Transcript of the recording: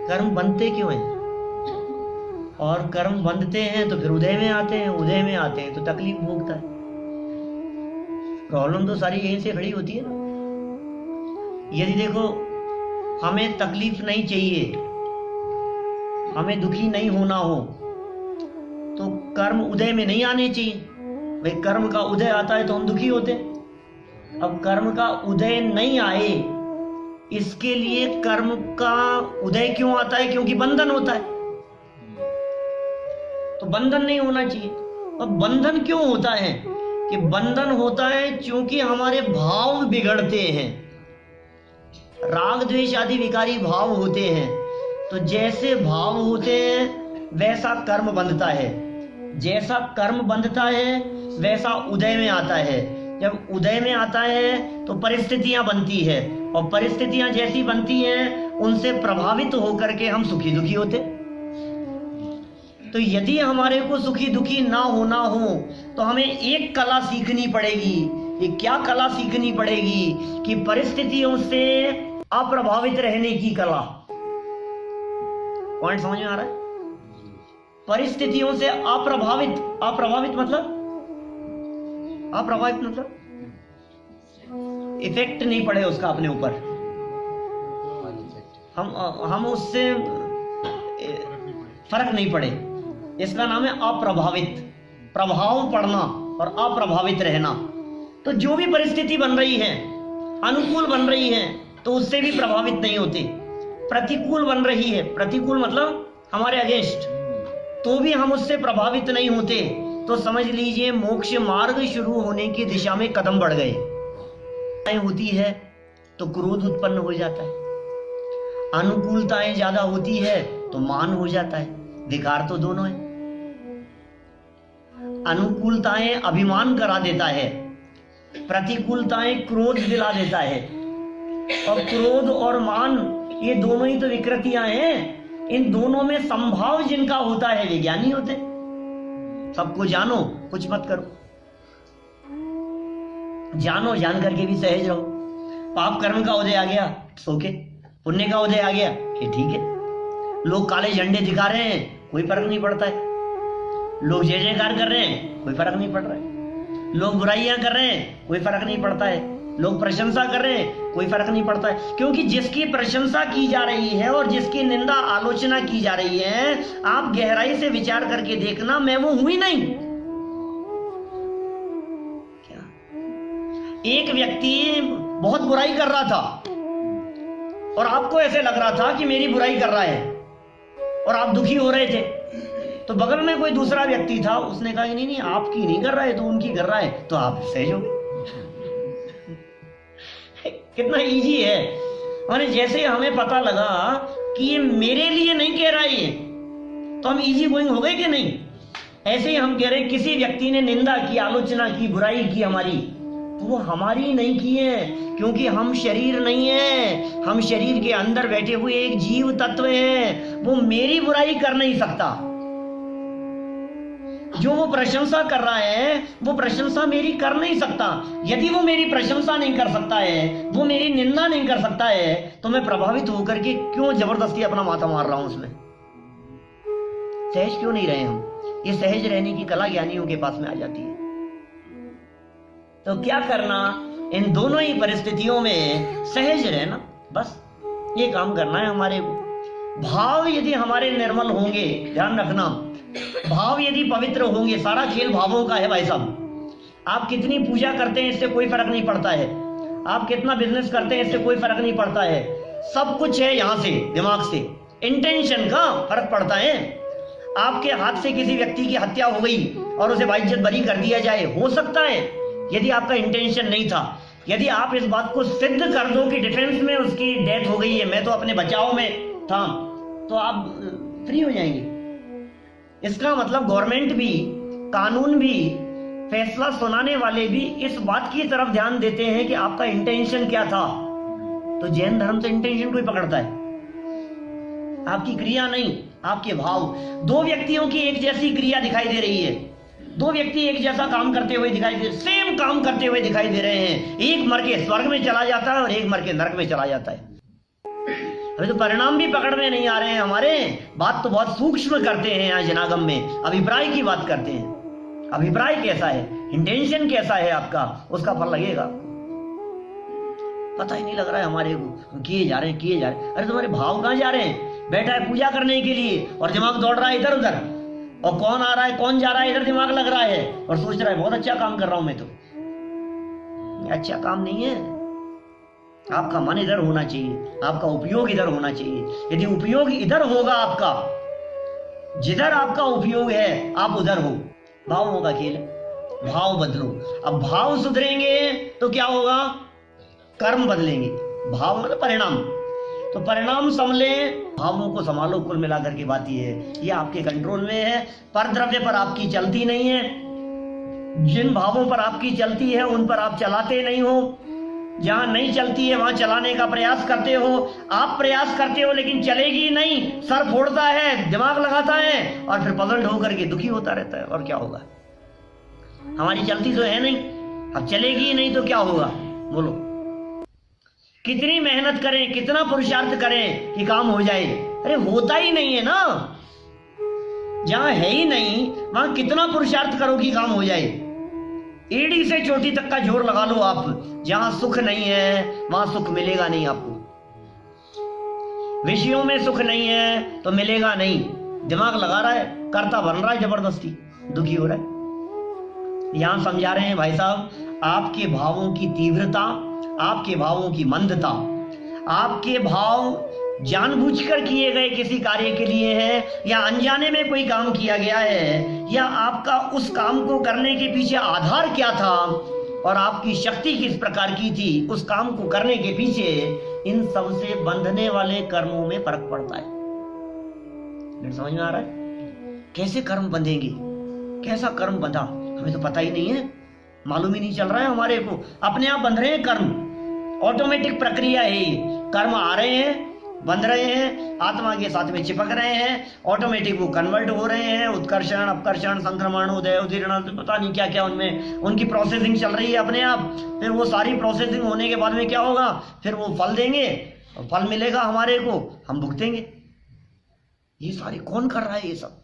कर्म बनते क्यों हैं? और कर्म बंधते हैं तो फिर उदय में आते हैं, उदय में आते हैं तो तकलीफ भोगता है। प्रॉब्लम तो सारी यहीं से खड़ी होती है ना। यदि देखो हमें तकलीफ नहीं चाहिए, हमें दुखी नहीं होना हो, तो कर्म उदय में नहीं आने चाहिए। भाई कर्म का उदय आता है तो हम दुखी होते हैं। अब कर्म का उदय नहीं आए, इसके लिए कर्म का उदय क्यों आता है? क्योंकि बंधन होता है, तो बंधन नहीं होना चाहिए। अब बंधन क्यों होता है? कि बंधन होता है क्योंकि हमारे भाव बिगड़ते हैं, राग द्वेष आदि विकारी भाव होते हैं। तो जैसे भाव होते हैं वैसा कर्म बंधता है, जैसा कर्म बंधता है वैसा उदय में आता है। जब उदय में आता है तो परिस्थितियां बनती है, और परिस्थितियां जैसी बनती हैं उनसे प्रभावित होकर के हम सुखी दुखी होते। तो यदि हमारे को सुखी दुखी ना होना हो तो हमें एक कला सीखनी पड़ेगी। ये क्या कला सीखनी पड़ेगी? कि परिस्थितियों से अप्रभावित रहने की कला। पॉइंट समझ में आ रहा है? परिस्थितियों से अप्रभावित, अप्रभावित मतलब इफेक्ट नहीं पड़े उसका अपने ऊपर, हम उससे फर्क नहीं पड़े, इसका नाम है अप्रभावित। प्रभाव पड़ना और अप्रभावित रहना। तो जो भी परिस्थिति बन रही है, अनुकूल बन रही है तो उससे भी प्रभावित नहीं होते। प्रतिकूल बन रही है, प्रतिकूल मतलब हमारे अगेंस्ट, तो भी हम उससे प्रभावित नहीं होते। तो समझ लीजिए मोक्ष मार्ग शुरू होने की दिशा में कदम बढ़ गए। होती है तो क्रोध उत्पन्न हो जाता है, अनुकूलताएं ज्यादा होती है तो मान हो जाता है। विकार तो दोनों है। अनुकूलताएं अभिमान करा देता है, प्रतिकूलताएं क्रोध दिला देता है। और क्रोध और मान ये दोनों ही तो विकृतियां हैं। इन दोनों में संभाव जिनका होता है वे ज्ञानी होते। सबको जानो, कुछ मत करो, जानो, जान करके भी सहज रहो। पाप कर्म का उदय आ गया सोके, पुण्य का उदय आ गया कि ठीक है। लोग काले झंडे दिखा रहे हैं, कोई फर्क नहीं पड़ता है। लोग जय जयकार कर रहे हैं, कोई फर्क नहीं पड़ रहा है। लोग बुराइयां कर रहे हैं, कोई फर्क नहीं पड़ता है। लोग प्रशंसा कर रहे हैं, कोई फर्क नहीं पड़ता है। क्योंकि जिसकी प्रशंसा की जा रही है और जिसकी निंदा आलोचना की जा रही है, आप गहराई से विचार करके देखना, मैं वो हूं ही नहीं। क्या एक व्यक्ति बहुत बुराई कर रहा था और आपको ऐसे लग रहा था कि मेरी बुराई कर रहा है और आप दुखी हो रहे थे, तो बगल में कोई दूसरा व्यक्ति था, उसने कहा नहीं नहीं आपकी नहीं कर रहा है तो उनकी कर रहा है, तो आप सहज हो गए। कितना इजी है। और जैसे हमें पता लगा कि ये मेरे लिए नहीं कह रहा है ये, तो हम इजी गोइंग हो गए कि नहीं? ऐसे ही हम कह रहे किसी व्यक्ति ने निंदा की, आलोचना की, बुराई की हमारी, तो वो हमारी नहीं की है, क्योंकि हम शरीर नहीं है। हम शरीर के अंदर बैठे हुए एक जीव तत्व है, वो मेरी बुराई कर नहीं सकता। जो वो प्रशंसा कर रहा है वो प्रशंसा मेरी कर नहीं सकता। यदि वो मेरी प्रशंसा नहीं कर सकता है, वो मेरी निंदा नहीं कर सकता है, तो मैं प्रभावित होकर के क्यों जबरदस्ती अपना माथा मार रहा हूं उसमें? सहज क्यों नहीं रहे हम? ये सहज रहने की कला ज्ञानियों के पास में आ जाती है। तो क्या करना? इन दोनों ही परिस्थितियों में सहज रहना, बस ये काम करना है हमारे को। भाव यदि हमारे निर्मल होंगे, ध्यान रखना, भाव यदि पवित्र होंगे, सारा खेल भावों का है भाई साहब। आप कितनी पूजा करते हैं इससे कोई फर्क नहीं पड़ता है, आप कितना बिजनेस करते हैं इससे कोई फर्क नहीं पड़ता है। सब कुछ है यहां से, दिमाग से, इंटेंशन का फर्क पड़ता है। आपके हाथ से किसी व्यक्ति की हत्या हो गई और उसे बाइज्जत बरी कर दिया जाए, हो सकता है यदि आपका इंटेंशन नहीं था। यदि आप इस बात को सिद्ध कर दो कि डिफेंस में उसकी डेथ हो गई है, मैं तो अपने बचाव में था, तो आप फ्री हो जाएंगे। इसका मतलब गवर्नमेंट भी, कानून भी, फैसला सुनाने वाले भी इस बात की तरफ ध्यान देते हैं कि आपका इंटेंशन क्या था। तो जैन धर्म तो इंटेंशन को ही पकड़ता है, आपकी क्रिया नहीं, आपके भाव। दो व्यक्तियों की एक जैसी क्रिया दिखाई दे रही है, दो व्यक्ति एक जैसा काम करते हुए दिखाई दे, सेम काम करते हुए दिखाई दे रहे हैं। एक मर के स्वर्ग में चला जाता है और एक मर के नरक में चला जाता है। अभी तो परिणाम भी पकड़ में नहीं आ रहे हैं हमारे। बात तो बहुत सूक्ष्म करते हैं यहाँ जनागम में, अभिप्राय की बात करते हैं। अभिप्राय कैसा है, इंटेंशन कैसा है आपका, उसका फल लगेगा। पता ही नहीं लग रहा है हमारे को, किए जा रहे हैं। अरे तुम्हारे भाव कहाँ जा रहे हैं? बैठा है पूजा करने के लिए और दिमाग दौड़ रहा है इधर उधर, और कौन आ रहा है कौन जा रहा है इधर दिमाग लग रहा है, और सोच रहा है बहुत अच्छा काम कर रहा हूं मैं। तो अच्छा काम नहीं है। आपका मन इधर होना चाहिए, आपका उपयोग इधर होना चाहिए। यदि उपयोग इधर होगा आपका, जिधर आपका उपयोग है आप उधर हो। भावों का खेल, भाव बदलो। अब भाव सुधरेंगे तो क्या होगा? कर्म बदलेंगे। भाव मतलब परिणाम, तो परिणाम संभले, भावों को संभालो। कुल मिलाकर की बात ये है, ये आपके कंट्रोल में है। पर द्रव्य पर आपकी चलती नहीं है। जिन भावों पर आपकी चलती है उन पर आप चलाते नहीं हो। जहां नहीं चलती है वहां चलाने का प्रयास करते हो। आप प्रयास करते हो लेकिन चलेगी नहीं, सर फोड़ता है, दिमाग लगाता है और फिर पजल्ड होकर के दुखी होता रहता है। और क्या होगा? हमारी चलती तो है नहीं, अब चलेगी ही नहीं तो क्या होगा? बोलो, कितनी मेहनत करें, कितना पुरुषार्थ करें कि काम हो जाए? अरे होता ही नहीं है ना। जहां है ही नहीं वहां कितना पुरुषार्थ करो कि काम हो जाए? एड़ी से चोटी तक का जोर लगा लो आप। जहां सुख नहीं है वहां सुख मिलेगा नहीं आपको। विषयों में सुख नहीं है तो मिलेगा नहीं। दिमाग लगा रहा है, करता बन रहा है जबरदस्ती, दुखी हो रहा है। यहां समझा रहे हैं भाई साहब, आपके भावों की तीव्रता, आपके भावों की मंदता, आपके भाव जानबूझकर किए गए किसी कार्य के लिए है या अनजाने में कोई काम किया गया है, या आपका उस काम को करने के पीछे आधार क्या था और आपकी शक्ति किस प्रकार की थी उस काम को करने के पीछे, इन सब से बंधने वाले कर्मों में फर्क पड़ता है। समझ में आ रहा है? कैसे कर्म बंधेंगे, कैसा कर्म बंधा हमें तो पता ही नहीं है, मालूम ही नहीं चल रहा है हमारे को। अपने आप बंध रहे हैं कर्म, ऑटोमेटिक प्रक्रिया है। कर्म आ रहे हैं, बंध रहे हैं, आत्मा के साथ में चिपक रहे हैं, ऑटोमेटिक वो कन्वर्ट हो रहे हैं। उत्कर्षण, अपकर्षण, संक्रमण, उदय, उदीर्ण, पता नहीं क्या क्या उनमें उनकी प्रोसेसिंग चल रही है अपने आप। फिर वो सारी प्रोसेसिंग होने के बाद में क्या होगा? फिर वो फल देंगे, फल मिलेगा हमारे को, हम भुगतेंगे। ये सारे कौन कर रहा है ये सब?